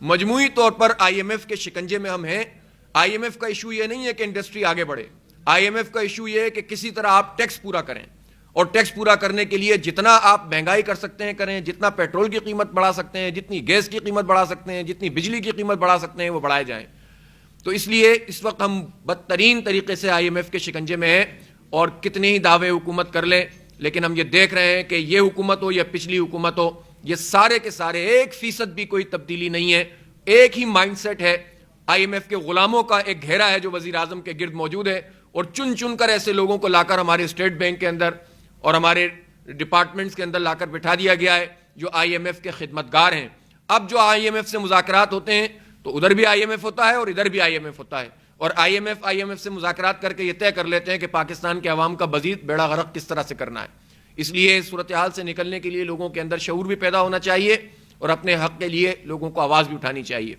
مجموعی طور پر I am F کے شکنجے میں ہم ہیں۔ آئی ایم ایف کا ایشو یہ نہیں ہے کہ انڈسٹری آگے بڑھے، آئی ایم ایف کا ایشو یہ ہے کہ کسی طرح آپ ٹیکس پورا کریں، اور ٹیکس پورا کرنے کے لیے جتنا آپ مہنگائی کر سکتے ہیں کریں، جتنا پیٹرول کی قیمت بڑھا سکتے ہیں، جتنی گیس کی قیمت بڑھا سکتے ہیں، جتنی بجلی کی قیمت بڑھا سکتے ہیں، وہ بڑھائے جائیں۔ تو اس لیے اس وقت ہم بدترین طریقے سے آئی ایم ایف کے شکنجے میں ہیں، اور کتنے ہی دعوے حکومت کر لیں، لیکن ہم یہ دیکھ رہے ہیں کہ یہ حکومت ہو یا پچھلی حکومت ہو، یہ سارے کے سارے 1% بھی کوئی تبدیلی نہیں ہے، ایک ہی مائنڈ سیٹ ہے۔ آئی ایم ایف کے غلاموں کا ایک گھیرا ہے جو وزیر اعظم کے گرد موجود ہے، اور چن چن کر ایسے لوگوں کو لا کر ہمارے اسٹیٹ بینک کے اندر اور ہمارے ڈپارٹمنٹس کے اندر لا کر بٹھا دیا گیا ہے، جو آئی ایم ایف کے خدمتگار ہیں۔ اب جو آئی ایم ایف سے مذاکرات ہوتے ہیں تو ادھر بھی آئی ایم ایف ہوتا ہے اور ادھر بھی آئی ایم ایف ہوتا ہے، اور آئی ایم ایف سے مذاکرات کر کے یہ طے کر لیتے ہیں کہ پاکستان کے عوام کا مزید بیڑا غرق کس طرح سے کرنا ہے۔ اس لیے اس صورتحال سے نکلنے کے لیے لوگوں کے اندر شعور بھی پیدا ہونا چاہیے، اور اپنے حق کے لیے لوگوں کو آواز بھی اٹھانی چاہیے۔